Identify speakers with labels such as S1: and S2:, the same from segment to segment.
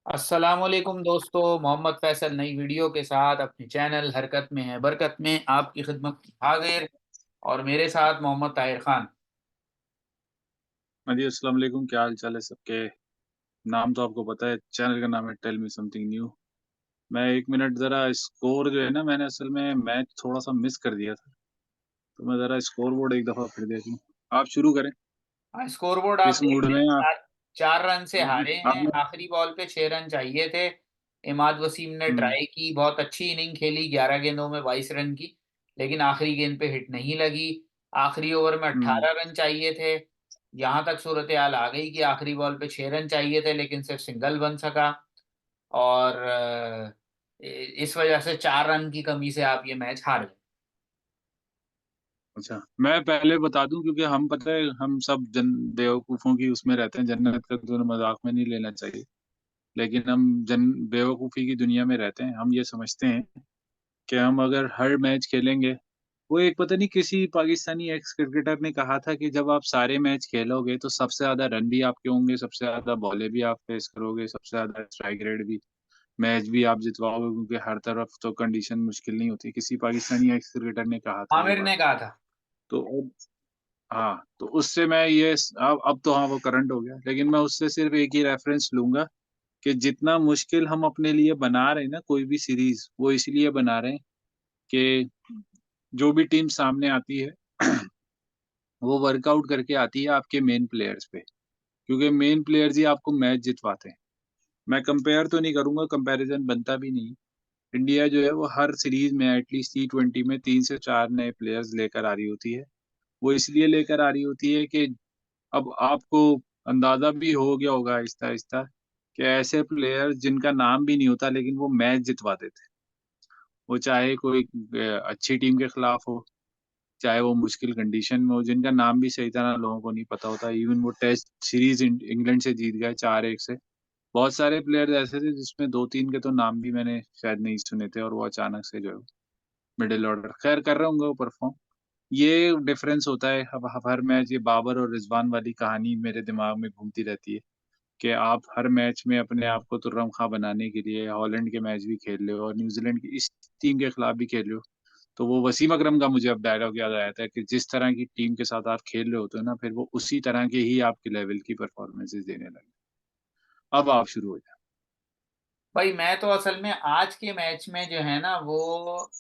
S1: अस्सलामुअलैकुम दोस्तों, मोहम्मद फैसल नई वीडियो के साथ अपने चैनल हरकत में है बरकत में आपकी खिदमत में हाजिर। और मेरे साथ मोहम्मद ताहिर खान।
S2: हाँ जी, अस्सलाम वालेकुम, क्या हाल चाल है सबके? नाम तो आपको पता है, चैनल का नाम है टेल मी समथिंग न्यू। मैं 1 मिनट ज़रा स्कोर जो है ना, मैंने असल में मैच थोड़ा-सा मिस कर दिया था, तो मैं ज़रा स्कोर बोर्ड एक दफ़ा फिर देख लूँ। आप शुरू करें,
S1: स्कोर बोर्ड आप
S2: किस
S1: देख
S2: मूड
S1: लें।
S2: में हैं आप?
S1: 4 रन से
S2: आपने
S1: हारे हैं।
S2: आपने
S1: आखिरी बॉल पे 6 रन चाहिए थे। इमाद वसीम ने
S2: हुँ,
S1: ट्राई की, बहुत अच्छी इनिंग खेली, 11 गेंदों में 22 रन की, लेकिन आखिरी गेंद पे हिट नहीं लगी। आखिरी ओवर में
S2: हुँ,
S1: 18 रन चाहिए थे। यहाँ तक सूरत हाल आ गई कि आखिरी बॉल पे 6 रन चाहिए थे, लेकिन सिर्फ सिंगल बन सका। और इस वजह से 4 रन की कमी से आप ये मैच हार गए।
S2: अच्छा। मैं पहले बता दूँ क्योंकि हम पता है हम सब बेवकूफ़ों की उसमें रहते हैं, जन्नत का तो मज़ाक में नहीं लेना चाहिए। लेकिन हम बेवकूफ़ी की दुनिया में रहते हैं। हम ये समझते हैं कि हम अगर हर मैच खेलेंगे। वो एक पता नहीं किसी पाकिस्तानी एक्स क्रिकेटर ने कहा था कि जब आप सारे मैच खेलोगे तो सबसे ज़्यादा रन भी आपके होंगे, सबसे ज़्यादा बॉलें भी आप फेस करोगे, सबसे ज़्यादा स्ट्राइक रेट भी, मैच भी आप जितवाओगे क्योंकि हर तरफ तो कंडीशन मुश्किल नहीं होती। किसी पाकिस्तानी एक्स क्रिकेटर ने कहा था ये
S1: आमिर
S2: बात।
S1: ने कहा था।
S2: तो अब हाँ, तो उससे मैं ये अब तो हाँ, वो करंट हो गया, लेकिन मैं उससे सिर्फ़ एक ही रेफ़रेंस लूँगा कि जितना मुश्किल हम अपने लिए बना रहे हैं ना कोई भी सीरीज़, वो इसलिए बना रहे हैं कि जो भी टीम सामने आती है वो वर्कआउट करके आती है आपके मेन प्लेयर्स पे, क्योंकि मेन प्लेयर्स ही आपको मैच जितवाते हैं। मैं कंपेयर तो नहीं करूँगा, कंपैरिज़न बनता भी नहीं। इंडिया जो है वो हर सीरीज़ में एटलीस्ट टी20 में 3 से 4 नए प्लेयर्स लेकर आ रही होती है। वो इसलिए लेकर आ रही होती है कि अब आपको अंदाज़ा भी हो गया होगा आहिस्ता-आहिस्ता कि ऐसे प्लेयर्स जिनका नाम भी नहीं होता लेकिन वो मैच जितवा देते हैं। वो चाहे कोई अच्छी टीम के खिलाफ हो, चाहे वो मुश्किल कंडीशन में हो, जिनका नाम भी सही तरह लोगों को नहीं पता होता। इवन वो टेस्ट सीरीज़ इंग्लैंड से जीत गए 4-1 से। बहुत सारे प्लेयर्स ऐसे थे जिसमें 2-3 के तो नाम भी मैंने शायद नहीं सुने थे और वो अचानक से जो है मिडल ऑर्डर खैर कर रहे होंगे वो परफ़ॉर्म। ये डिफ़रेंस होता है अब हर मैच ये बाबर और रिज़वान वाली कहानी मेरे दिमाग में घूमती रहती है कि आप हर मैच में अपने आप को तुर्रम-खा बनाने के लिए हॉलैंड के मैच भी खेल रहे हो और न्यूज़ीलैंड की इस टीम के खिलाफ भी खेल रहे हो। तो वो वसीम अकरम का मुझे अब डायलॉग याद आया था कि जिस तरह की टीम के साथ आप खेल रहे होते हो ना, फिर वो उसी तरह के ही आपके लेवल की परफ़ॉर्मेंसेज़ देने लगे। अब आप शुरू हो जाओ।
S1: भाई मैं तो असल में आज के मैच में जो है ना वो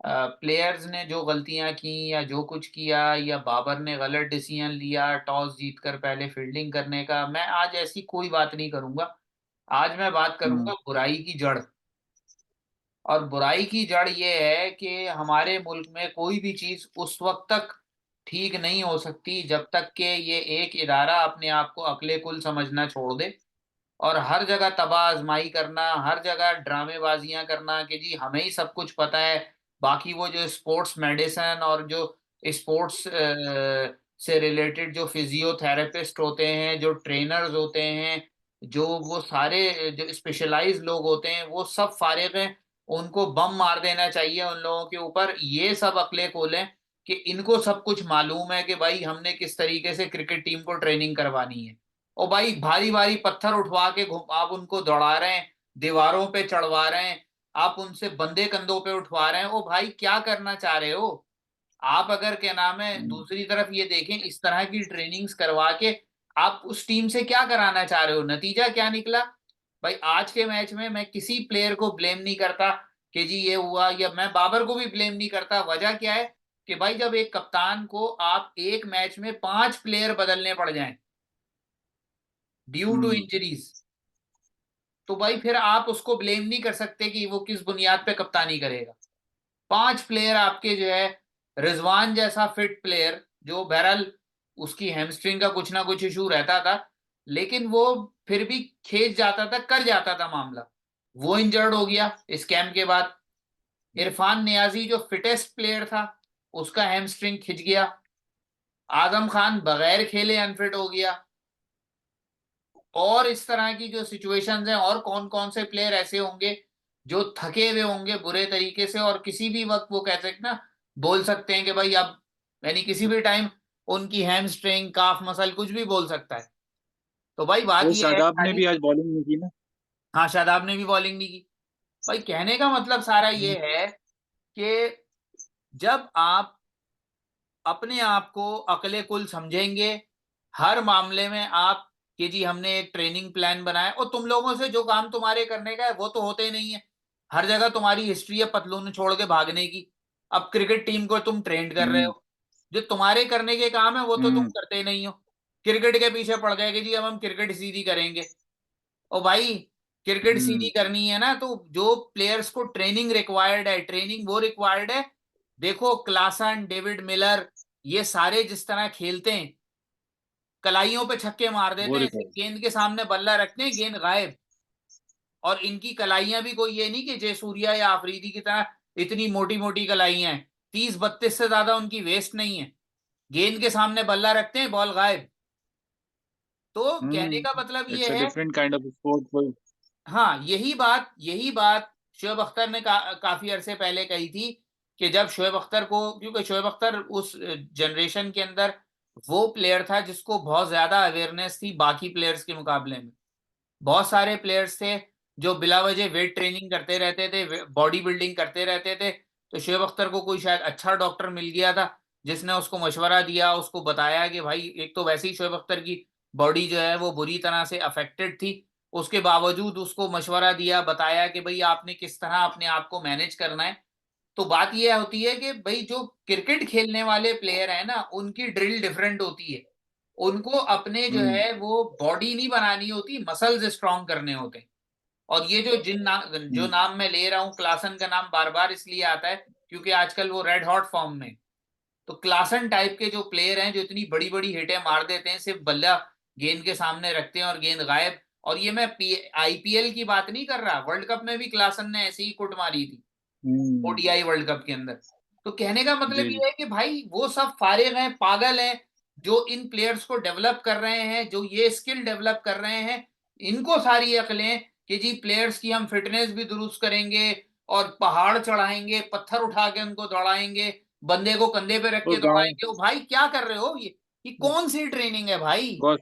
S1: प्लेयर्स ने जो गलतियां की या जो कुछ किया, या बाबर ने गलत डिसीजन लिया टॉस जीतकर पहले फील्डिंग करने का, मैं आज ऐसी कोई बात नहीं करूंगा। आज मैं बात
S2: हुँ,
S1: करूंगा बुराई की जड़। और बुराई की जड़ ये है कि हमारे मुल्क में कोई भी चीज उस वक्त तक ठीक नहीं हो सकती जब तक कि ये एक इदारा अपने आप को अक्ले कुल समझना छोड़ दे। और हर जगह तबाह आजमाई करना, हर जगह ड्रामेबाजियां करना कि जी हमें ही सब कुछ पता है। बाकी वो जो स्पोर्ट्स मेडिसिन और जो स्पोर्ट्स से रिलेटेड जो फिजियोथेरेपिस्ट होते हैं, जो ट्रेनर्स होते हैं, जो वो सारे जो स्पेशलाइज लोग होते हैं, वो सब फारिग हैं। उनको बम मार देना चाहिए उन लोगों के ऊपर। ये सब अकले खोलें कि इनको सब कुछ मालूम है कि भाई हमने किस तरीके से क्रिकेट टीम को ट्रेनिंग करवानी है। ओ भाई, भारी भारी पत्थर उठवा के आप उनको दौड़ा रहे हैं, दीवारों पे चढ़वा रहे हैं, आप उनसे बंदे कंधों पे उठवा रहे हैं। ओ भाई, क्या करना चाह रहे हो आप? अगर क्या नाम है,
S2: हुँ,
S1: दूसरी तरफ ये देखें, इस तरह की ट्रेनिंग्स करवा के आप उस टीम से क्या कराना चाह रहे हो? नतीजा क्या निकला? भाई आज के मैच में मैं किसी प्लेयर को ब्लेम नहीं करता कि जी ये हुआ, या मैं बाबर को भी ब्लेम नहीं करता। वजह क्या है कि भाई जब एक कप्तान को आप एक मैच में 5 प्लेयर बदलने पड़ जाएं ड्यू टू
S2: हुँ,
S1: इंजरीज, तो भाई फिर आप उसको ब्लेम नहीं कर सकते कि वो किस बुनियाद पे कप्तानी करेगा। 5 प्लेयर आपके जो है, रिजवान जैसा फिट प्लेयर, जो बहरहाल उसकी हैमस्ट्रिंग का कुछ ना कुछ इशू रहता था, लेकिन वो फिर भी खेच जाता था, कर जाता था मामला। वो इंजर्ड हो गया इस कैंप के बाद। इरफान नियाजी जो फिटेस्ट प्लेयर था, उसका हैमस्ट्रिंग खिंच गया। आजम खान बगैर खेले अनफिट हो गया। और इस तरह की जो सिचुएशंस हैं, और कौन कौन से प्लेयर ऐसे होंगे जो थके हुए होंगे बुरे तरीके से, और किसी भी वक्त वो कह सकते ना, बोल सकते हैं कि भाई अब, यानी किसी भी टाइम उनकी हैमस्ट्रिंग, काफ मसल, कुछ भी बोल सकता है। तो भाई बात
S2: वो
S1: ये है
S2: शादाब ने
S1: सारी।
S2: भी आज बॉलिंग नहीं की ना?
S1: हाँ, शादाब ने भी बॉलिंग नहीं की। भाई कहने का मतलब सारा ये है कि जब आप अपने आप को अकले कुल समझेंगे, हर मामले में आप, कि जी हमने एक ट्रेनिंग प्लान बनाया, और तुम लोगों से जो काम तुम्हारे करने का है वो तो होते ही नहीं है। हर जगह तुम्हारी हिस्ट्री है पतलून छोड़ के भागने की। अब क्रिकेट टीम को तुम ट्रेंड कर रहे
S2: हम्म।
S1: हो, जो तुम्हारे करने के काम है वो तो तुम
S2: हम्म।
S1: करते ही नहीं हो। क्रिकेट के पीछे पड़ गए कि जी अब हम क्रिकेट सीधी करेंगे। ओ भाई, क्रिकेट सीधी
S2: हम्म।
S1: करनी है ना, तो जो प्लेयर्स को ट्रेनिंग रिक्वायर्ड है, ट्रेनिंग वो रिक्वायर्ड है। देखो क्लासन, डेविड मिलर, ये सारे जिस तरह खेलते हैं, कलाइयों पे छक्के मार
S2: वो
S1: देते हैं, सिर्फ
S2: रिकॉर्ड।
S1: गेंद के सामने बल्ला रखते हैं, गेंद गायब। और इनकी कलाइयां भी कोई ये नहीं कि जयसूर्या या अफरीदी की तरह इतनी मोटी मोटी कलाइयां हैं। 30-32 से ज्यादा उनकी वेस्ट नहीं है। गेंद के सामने बल्ला रखते हैं, बॉल गायब। तो कहने का मतलब
S2: इट्स अ
S1: ये है,
S2: डिफरेंट काइंड ऑफ स्पोर्ट।
S1: हाँ यही बात शोएब अख्तर ने काफी अरसे पहले कही थी, कि जब शोएब अख्तर को, क्योंकि शोएब अख्तर उस जनरेशन के अंदर वो प्लेयर था जिसको बहुत ज्यादा अवेयरनेस थी बाकी प्लेयर्स के मुकाबले में। बहुत सारे प्लेयर्स थे जो बिला वजह वेट ट्रेनिंग करते रहते थे, बॉडी बिल्डिंग करते रहते थे। तो शोएब अख्तर को कोई शायद अच्छा डॉक्टर मिल गया था, जिसने उसको मशवरा दिया, उसको बताया कि भाई एक तो वैसे ही शोएब अख्तर की बॉडी जो है वो बुरी तरह से अफेक्टेड थी, उसके बावजूद उसको मशवरा दिया, बताया कि भाई आपने किस तरह अपने आप को मैनेज करना है। तो बात यह होती है कि भाई जो क्रिकेट खेलने वाले प्लेयर है ना, उनकी ड्रिल डिफरेंट होती है। उनको अपने जो
S2: हम्म।
S1: है वो बॉडी नहीं बनानी होती, मसल्स स्ट्रांग करने होते हैं। और ये जो जो
S2: हम्म।
S1: नाम मैं ले रहा हूँ, क्लासन का नाम बार बार इसलिए आता है क्योंकि आजकल वो रेड हॉट फॉर्म में। तो क्लासन टाइप के जो प्लेयर हैं, जो इतनी बड़ी बड़ी हिटें मार देते हैं, सिर्फ बल्ला गेंद के सामने रखते हैं और गेंद गायब। और ये मैं आईपीएल की बात नहीं कर रहा, वर्ल्ड कप में भी क्लासन ने ऐसी ही कुट मारी थी,
S2: हम्म।
S1: ओडीआई वर्ल्ड कप के अंदर। तो कहने का मतलब
S2: जी जी।
S1: ये है कि भाई वो सब फारिग हैं, पागल हैं, जो इन प्लेयर्स को डेवलप कर रहे हैं, जो ये स्किल डेवलप कर रहे हैं। इनको सारी अकलें कि जी प्लेयर्स की हम फिटनेस भी दुरुस्त करेंगे, और पहाड़ चढ़ाएंगे, पत्थर उठा के उनको दौड़ाएंगे, बंदे को कंधे पे रख
S2: वो
S1: के
S2: गाँव
S1: दौड़ाएंगे। ओ भाई क्या कर रहे हो ये कौन सी ट्रेनिंग है भाई।
S2: वो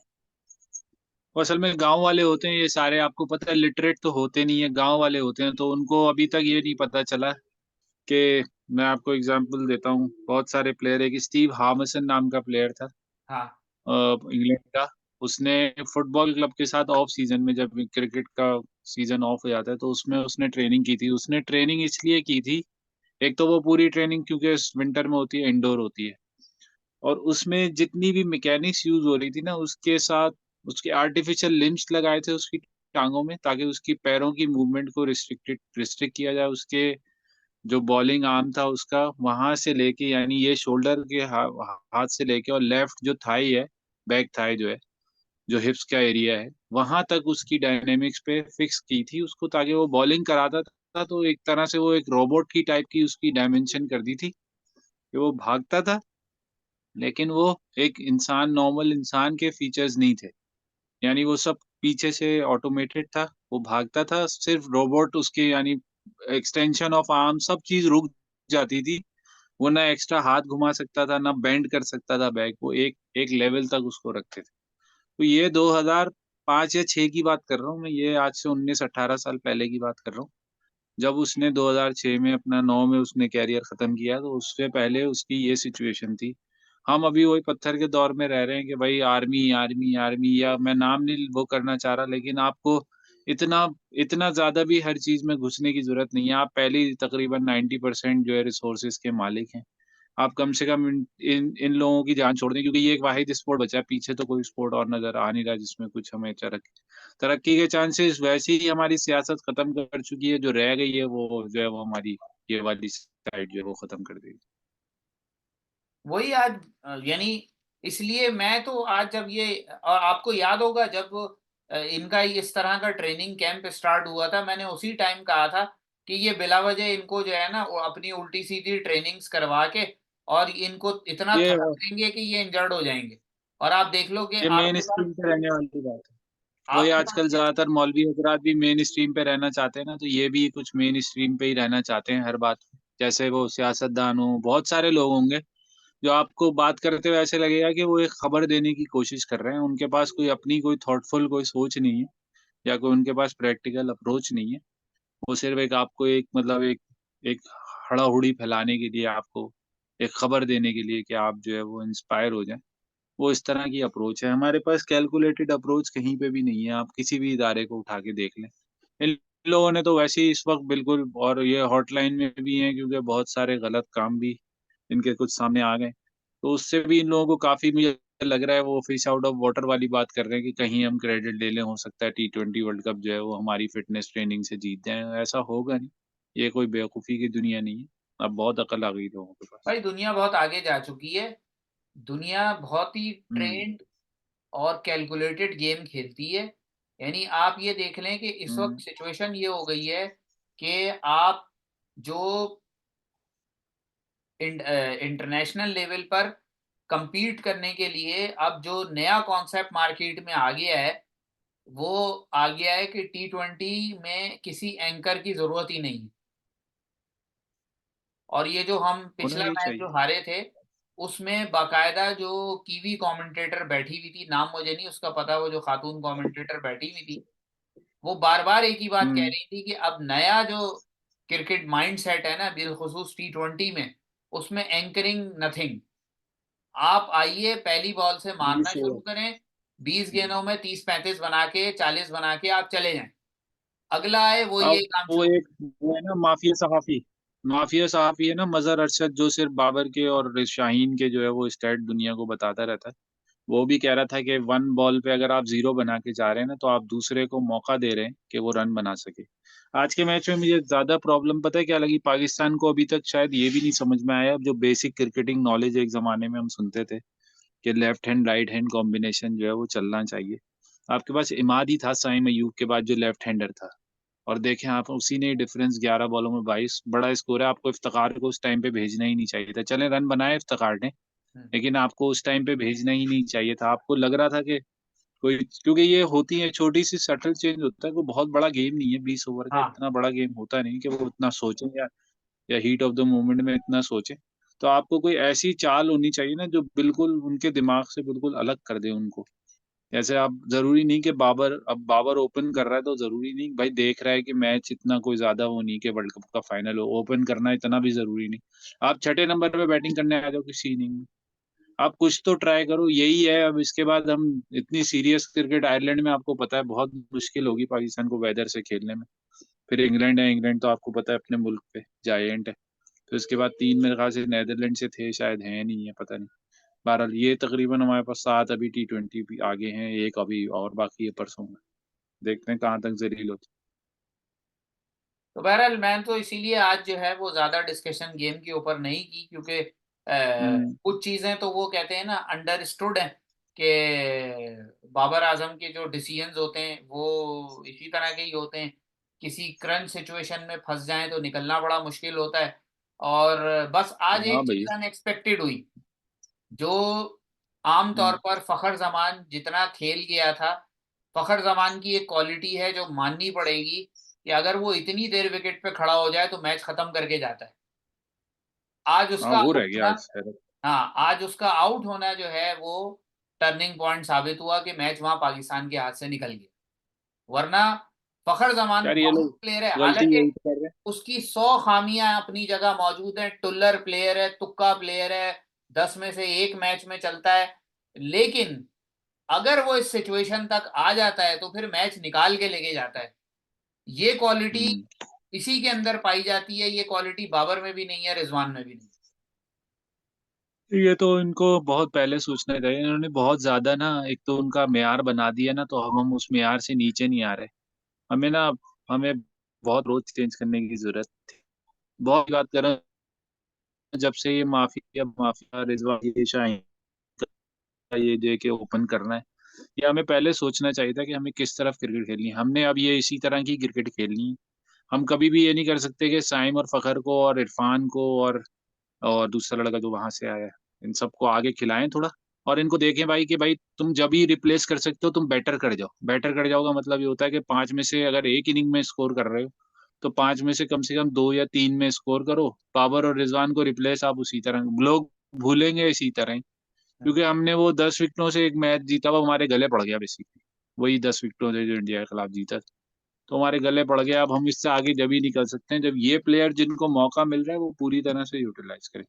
S2: वो असल में गांव वाले होते हैं ये सारे, आपको पता है लिटरेट तो होते नहीं है, गांव वाले होते हैं, तो उनको अभी तक ये नहीं पता चला कि, मैं आपको एग्जांपल देता हूँ, बहुत सारे प्लेयर है कि स्टीव हार्मसन नाम का प्लेयर था,
S1: हाँ,
S2: इंग्लैंड का। उसने फुटबॉल क्लब के साथ ऑफ सीजन में, जब क्रिकेट का सीजन ऑफ हो जाता है तो उसमें उसने ट्रेनिंग की थी। उसने ट्रेनिंग इसलिए की थी, एक तो वो पूरी ट्रेनिंग क्योंकि विंटर में होती है, इंडोर होती है, और उसमें जितनी भी मैकेनिक्स यूज हो रही थी ना, उसके साथ उसके आर्टिफिशियल लिम्स लगाए थे उसकी टांगों में, ताकि उसकी पैरों की मूवमेंट को रिस्ट्रिक्ट किया जाए। उसके जो बॉलिंग आर्म था उसका, वहां से लेके, यानी ये शोल्डर के हाथ से लेके, और लेफ्ट जो थाई है, बैक थाई जो है, जो हिप्स का एरिया है, वहां तक उसकी डायनेमिक्स पे फिक्स की थी उसको, ताकि वो बॉलिंग कराता था तो एक तरह से वो एक रोबोट की टाइप की उसकी डायमेंशन कर दी थी, कि वो भागता था लेकिन वो एक इंसान, नॉर्मल इंसान के फीचर्स नहीं थे, यानी वो सब पीछे से ऑटोमेटेड था। वो भागता था, सिर्फ रोबोट उसके, यानी एक्सटेंशन ऑफ आर्म सब चीज रुक जाती थी। वो ना एक्स्ट्रा हाथ घुमा सकता था, ना बेंड कर सकता था बैक, वो एक एक लेवल तक उसको रखते थे। तो ये 2005 या 6 की बात कर रहा हूँ मैं, ये आज से 19-18 साल पहले की बात कर रहा हूँ, जब उसने 2006 में अपना 9 में उसने कैरियर खत्म किया, तो उससे पहले उसकी ये सिचुएशन थी। हम अभी वही पत्थर के दौर में रह रहे हैं कि भाई आर्मी आर्मी आर्मी, या मैं नाम नहीं वो करना चाह रहा, लेकिन आपको इतना इतना ज्यादा भी हर चीज में घुसने की जरूरत नहीं है। आप पहले ही तकरीबन 90% जो है रिसोर्सेज के मालिक हैं। आप कम से कम इन इन लोगों की जान छोड़ दें, क्योंकि ये एक वाहिद स्पोर्ट बचा है, पीछे तो कोई स्पोर्ट और नजर आ नहीं रहा जिसमें कुछ हमें तरक्की के चांसेस। वैसे ही हमारी सियासत खत्म कर चुकी है, जो रह गई है वो जो है वो हमारी ये वाली साइड जो है वो खत्म कर देगी।
S1: वही आज, यानी इसलिए मैं तो आज जब ये, और आपको याद होगा जब इनका इस तरह का ट्रेनिंग कैंप स्टार्ट हुआ था, मैंने उसी टाइम कहा था कि ये बिला वजह इनको जो है ना वो अपनी उल्टी सीधी ट्रेनिंग्स करवा के, और इनको इतना
S2: ये
S1: थका देंगे कि ये इंजर्ड हो जाएंगे। और आप देख लो कि
S2: ये मेन
S1: आपके पास
S2: स्ट्रीम पे रहने वाली बात है। वही
S1: आपके
S2: आजकल
S1: पास
S2: ज्यादातर मौलवी हजरात भी मेन स्ट्रीम पे रहना चाहते हैं ना, तो ये भी कुछ मेन स्ट्रीम पे ही रहना चाहते हैं हर बात में। जैसे वो सियासतदान हो, बहुत सारे लोग होंगे जो आपको बात करते हुए ऐसे लगेगा कि वो एक खबर देने की कोशिश कर रहे हैं, उनके पास कोई अपनी कोई थॉटफुल कोई सोच नहीं है। या कोई उनके पास प्रैक्टिकल अप्रोच नहीं है। वो सिर्फ एक आपको एक मतलब एक हड़ाहुड़ी फैलाने के लिए, आपको एक खबर देने के लिए कि आप जो है वो इंस्पायर हो जाएं, वो इस तरह की अप्रोच है। हमारे पास कैलकुलेटेड अप्रोच कहीं पे भी नहीं है, आप किसी भी इदारे को उठा के देख लें। इन लोगों ने तो वैसे ही इस वक्त बिल्कुल, और ये हॉटलाइन में भी हैं क्योंकि बहुत सारे गलत काम भी इनके कुछ सामने आ गए। तो उससे भी इन लोगों को काफ़ी, मुझे लग रहा है, वो फिश आउट ऑफ वाटर वाली बात कर रहे हैं कि कहीं हम क्रेडिट ले लें, हो सकता है टी20 वर्ल्ड कप जो है वो हमारी फिटनेस ट्रेनिंग से जीत जाएँ, ऐसा होगा नहीं। ये कोई बेवकूफ़ी की दुनिया नहीं है। अब बहुत अकल आ गई लोगों के पास।
S1: भाई दुनिया बहुत आगे जा चुकी है। दुनिया बहुत ही
S2: हुँ,
S1: ट्रेंड और कैलकुलेटेड गेम खेलती है। यानी आप ये देख लें कि इस वक्त
S2: हुँ।
S1: सिचुएशन ये हो गई है कि आप जो इंटरनेशनल लेवल पर compete करने के लिए अब जो नया कॉन्सेप्ट मार्केट में आ गया है, वो आ गया है कि टी20 में किसी एंकर की जरूरत ही नहीं। और ये जो हम
S2: होना
S1: पिछला
S2: भी
S1: मैच जो
S2: चाहिए।
S1: हारे थे, उसमें बाकायदा जो कीवी कमेंटेटर बैठी हुई थी, नाम मुझे नहीं उसका पता, वो जो खातून कमेंटेटर बैठी हुई थी, वो बार बार एक ही बात कह
S2: हुँ।
S1: रही थी कि अब नया जो क्रिकेट माइंडसेट है ना, बिलखुसूस टी20 में, उसमें एंकरिंग नथिंग। आप आइए पहली बॉल से मारना
S2: 20
S1: शुरू
S2: ओवर।
S1: करें, 20
S2: हुँ।
S1: गेंदों में 30-35 बना के, 40 बना के आप चले जाएं। अगला आए वो
S2: अब
S1: ये काम
S2: वो
S1: शुरू।
S2: एक वो है ना माफिया सहाफ़ी है ना मज़हर अरशद, जो सिर्फ़ बाबर के और शाहीन के जो है वो स्टैट दुनिया को बताता रहता है। वो भी कह रहा था कि 1 बॉल पे अगर आप 0 बना के जा रहे हैं ना, तो आप दूसरे को मौका दे रहे हैं कि वो रन बना सके। आज के मैच में मुझे ज़्यादा प्रॉब्लम पता है क्या लगी? पाकिस्तान को अभी तक शायद ये भी नहीं समझ में आया, जो बेसिक क्रिकेटिंग नॉलेज एक ज़माने में हम सुनते थे कि left hand, right hand combination जो है वो चलना चाहिए। आपके पास इमाद ही था साइम अय्यूब के बाद जो लेफ्ट हैंडर था। और देखें आप, उसी ने डिफरेंस 11 बॉलों में 22 बड़ा स्कोर है। आपको इफ्तिखार को उस टाइम पे भेजना ही नहीं चाहिए था। चलें रन बनाए इफ्तिखार ने,
S1: हम्म,
S2: लेकिन आपको उस टाइम पे भेजना ही नहीं चाहिए था। आपको लग रहा था कि कोई, क्योंकि ये होती है छोटी-सी सटल चेंज होता है, कोई बहुत बड़ा गेम नहीं है, 20 ओवर का
S1: हाँ।
S2: इतना बड़ा गेम होता नहीं कि वो इतना सोचें या हीट ऑफ द मोमेंट में इतना सोचें। तो आपको कोई ऐसी चाल होनी चाहिए ना जो बिल्कुल उनके दिमाग से बिल्कुल अलग कर दे उनको। जैसे आप, ज़रूरी नहीं कि बाबर ओपन कर रहा है तो ज़रूरी नहीं भाई देख रहा है कि मैच इतना कोई ज़्यादा वो नहीं कि वर्ल्ड कप का फाइनल हो, ओपन करना इतना भी ज़रूरी नहीं। आप छठे नंबर पे बैटिंग करने आ जाओ किसी इनिंग में। आप कुछ तो ट्राई करो, यही है। अब इसके बाद हम इतनी सीरियस क्रिकेट, आयरलैंड में आपको पता है बहुत मुश्किल होगी पाकिस्तान को वेदर से खेलने में। फिर इंग्लैंड है, इंग्लैंड तो आपको पता है अपने मुल्क पे जायंट है। तो इसके बाद 3 मेरे ख़्याल से नीदरलैंड से थे, शायद हैं नहीं है, पता नहीं। बहरहाल ये तकरीबन हमारे पास 7 अभी टी20 भी आगे हैं, 1 अभी और बाकी है परसों में। देखते हैं कहाँ तक ज़लील होते
S1: तो बहरहाल मैं तो इसीलिए आज जो है वो ज्यादा डिस्कशन गेम के ऊपर नहीं की, क्योंकि
S2: हुँ।
S1: कुछ चीजें तो वो कहते हैं ना अंडरस्टूड है कि बाबर आजम के जो डिसीजंस होते हैं वो इसी तरह के ही होते हैं। किसी क्रंच सिचुएशन में फंस जाएं तो निकलना बड़ा मुश्किल होता है। और बस आज
S2: हाँ
S1: एक चीज
S2: भैया।
S1: अनएक्सपेक्टेड हुई, जो आम तौर
S2: हुँ।
S1: पर फखर जमान जितना खेल गया था। फखर जमान की एक क्वालिटी है जो माननी पड़ेगी कि अगर वो इतनी देर विकेट पे खड़ा हो जाए तो मैच खत्म करके जाता है। आज
S2: हाँ,
S1: उसका
S2: वो
S1: आउट
S2: रह गया
S1: होना,
S2: आज हैरत।
S1: हाँ आज उसका आउट होना जो है वो टर्निंग पॉइंट साबित हुआ कि मैच वहां पाकिस्तान के हाथ से निकल गया। वरना फखर जमान
S2: यार ये
S1: मौजूद
S2: लोग
S1: प्लेयर है,
S2: गलती
S1: हालांकि
S2: यही तो कर रहे हैं।
S1: उसकी 100 खामियां अपनी जगह मौजूद हैं। टुल्लर प्लेयर है, तुक्का प्लेयर है, 10 में से एक मैच में चलता है। लेकिन अगर वो इस सिचुएशन तक आ जाता है तो फिर मैच निकाल के लेके जाता है। ये क्वालिटी
S2: हुँ।
S1: इसी के अंदर पाई जाती है। ये क्वालिटी बाबर में भी नहीं है, रिजवान में भी नहीं।
S2: ये तो इनको बहुत पहले सोचना चाहिए। इन्होंने बहुत ज़्यादा ना, एक तो उनका मेयार बना दिया ना, तो हम उस मेयार से नीचे नहीं आ रहे। हमें ना हमें बहुत रोज़ चेंज करने की ज़रूरत थी। बहुत बात कर रहा हूँ, जब से ये माफिया माफिया रिजवान ये शाहीन का ये जेके ओपन करना है, ये हमें पहले सोचना चाहिए था कि हमें किस तरफ क्रिकेट खेलनी है। हमने अब ये इसी तरह की क्रिकेट खेलनी है। हम कभी भी ये नहीं कर सकते कि साइम और फ़खर को और इरफान को और दूसरा लड़का जो वहाँ से आया है, इन सबको आगे खिलाएँ थोड़ा, और इनको देखें भाई कि भाई तुम जब ही रिप्लेस कर सकते हो तुम बैटर कर जाओ। बैटर कर जाओ का मतलब ये होता है कि 5 में से अगर 1 इनिंग में स्कोर कर रहे हो, तो 5 में से कम 2 या 3 में स्कोर करो। बाबर और रिज़वान को रिप्लेस आप उसी तरह, लोग भूलेंगे इसी तरह ही, क्योंकि हमने वो 10 विकेटों से एक मैच जीता, वो हमारे गले पड़ गया बेसिकली। वही 10 विकेटों से जो इंडिया के खिलाफ जीता था। तो हमारे गले पड़ गया, अब हम इससे आगे जब ही निकल सकते हैं जब ये प्लेयर जिनको मौका मिल रहा है वो पूरी तरह से यूटिलाइज करें।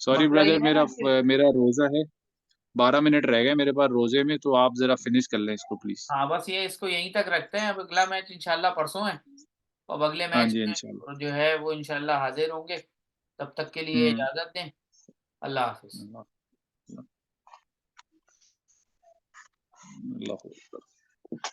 S2: सॉरी
S1: मसला ये
S2: ब्रदर,
S1: है ना कि
S2: मेरा रोजा है, 12 मिनट रह गए मेरे पास रोजे में, तो आप जरा फिनिश कर लें इसको प्लीज।
S1: हाँ, बस ये इसको यहीं तक रखते हैं। अब अगला मैच इंशाल्लाह परसों है। अब अगले
S2: हाँ
S1: मैच
S2: जी
S1: में
S2: इंशाल्लाह।
S1: जो है वो इंशाल्लाह हाजिर होंगे। तब तक के लिए
S2: हम्म।
S1: इजाजत दें। अल्लाह हाफिज।
S2: अल्लाह अल्लाह।